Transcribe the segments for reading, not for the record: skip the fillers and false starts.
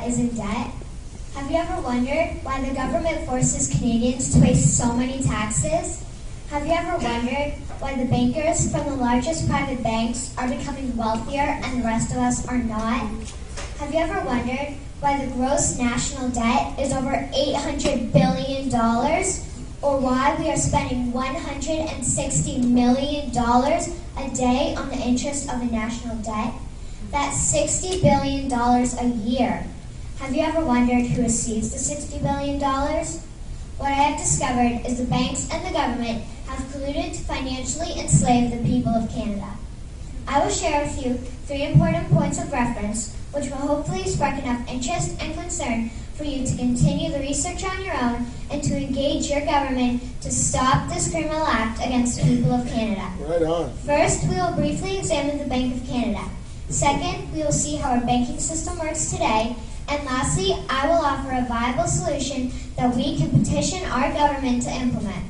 Canada is in debt? Have you ever wondered why the government forces Canadians to pay so many taxes? Have you ever wondered why the bankers from the largest private banks are becoming wealthier and the rest of us are not? Have you ever wondered why the gross national debt is over $800 billion, or why we are spending $160 million a day on the interest of the national debt? That's $60 billion a year. Have you ever wondered who receives the $60 billion? What I have discovered is the banks and the government have colluded to financially enslave the people of Canada. I will share with you 3 important points of reference which will hopefully spark enough interest and concern for you to continue the research on your own and to engage your government to stop this criminal act against the people of Canada. Right on. First, we will briefly examine the Bank of Canada. Second, we will see how our banking system works today. And lastly, I will offer a viable solution that we can petition our government to implement.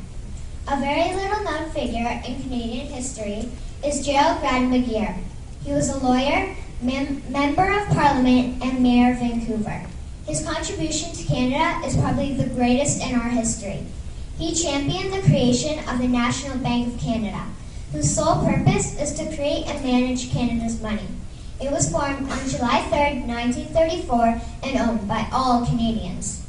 A very little known figure in Canadian history is Gerald Graddin-Magere. He was a lawyer, member of Parliament, and Mayor of Vancouver. His contribution to Canada is probably the greatest in our history. He championed the creation of the National Bank of Canada, whose sole purpose is to create and manage Canada's money. It was formed on July 3, 1934, and owned by all Canadians.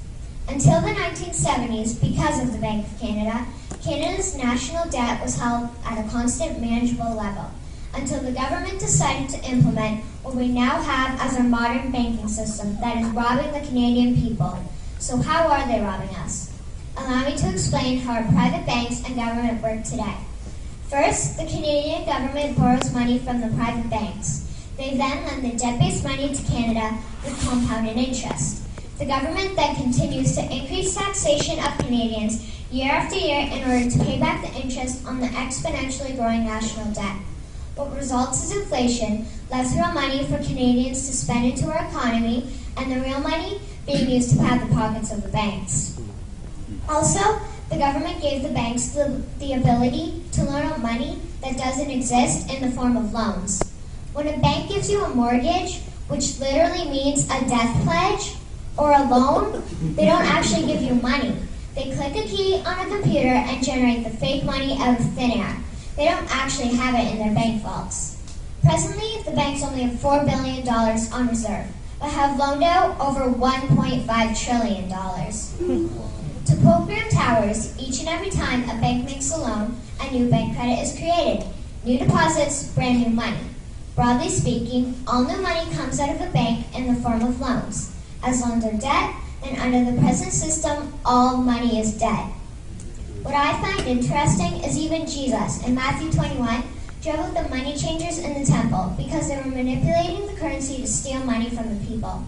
Until the 1970s, because of the Bank of Canada, Canada's national debt was held at a constant manageable level, until the government decided to implement what we now have as our modern banking system that is robbing the Canadian people. So how are they robbing us? Allow me to explain how our private banks and government work today. First, the Canadian government borrows money from the private banks. They then lend the debt-based money to Canada with compounded interest. The government then continues to increase taxation of Canadians year after year in order to pay back the interest on the exponentially growing national debt. What results is inflation, less real money for Canadians to spend into our economy, and the real money being used to pad the pockets of the banks. Also, the government gave the banks the ability to loan out money that doesn't exist in the form of loans. When a bank gives you a mortgage, which literally means a death pledge, or a loan, they don't actually give you money. They click a key on a computer and generate the fake money out of thin air. They don't actually have it in their bank vaults. Presently, the banks only have $4 billion on reserve, but have loaned out over $1.5 trillion. To program towers, each and every time a bank makes a loan, a new bank credit is created. New deposits, brand new money. Broadly speaking, all new money comes out of a bank in the form of loans. As loans are debt, then under the present system, all money is debt. What I find interesting is even Jesus, in Matthew 21, drove out the money changers in the temple because they were manipulating the currency to steal money from the people.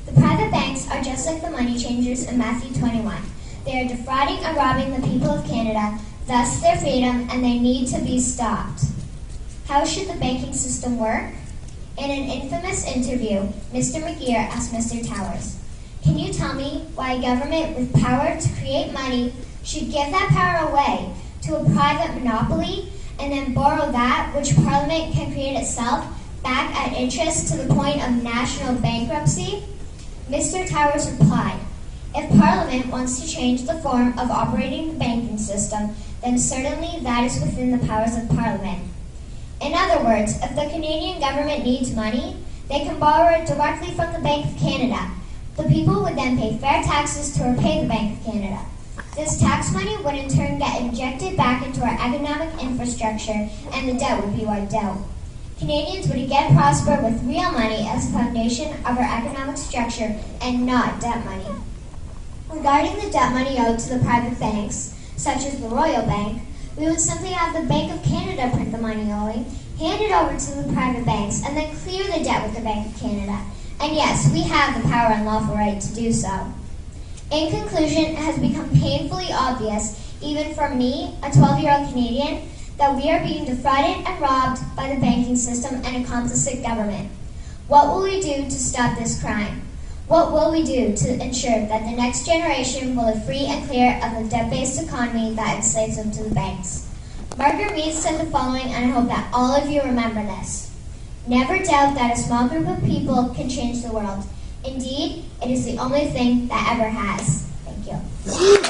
The private banks are just like the money changers in Matthew 21. They are defrauding and robbing the people of Canada, thus their freedom, and they need to be stopped. How should the banking system work? In an infamous interview, Mr. Magere asked Mr. Towers, "Can you tell me why a government with power to create money should give that power away to a private monopoly and then borrow that which Parliament can create itself back at interest to the point of national bankruptcy?" Mr. Towers replied, "If Parliament wants to change the form of operating the banking system, then certainly that is within the powers of Parliament. In other words, if the Canadian government needs money, they can borrow it directly from the Bank of Canada. The people would then pay fair taxes to repay the Bank of Canada. This tax money would in turn get injected back into our economic infrastructure, and the debt would be wiped out. Canadians would again prosper with real money as the foundation of our economic structure and not debt money." Regarding the debt money owed to the private banks, such as the Royal Bank, we would simply have the Bank of Canada print the money owing, hand it over to the private banks, and then clear the debt with the Bank of Canada. And yes, we have the power and lawful right to do so. In conclusion, it has become painfully obvious, even for me, a 12-year-old Canadian, that we are being defrauded and robbed by the banking system and a complicit government. What will we do to stop this crime? What will we do to ensure that the next generation will live free and clear of the debt-based economy that enslaves them to the banks? Margaret Mead said the following, and I hope that all of you remember this. "Never doubt that a small group of people can change the world. Indeed, it is the only thing that ever has. Thank you.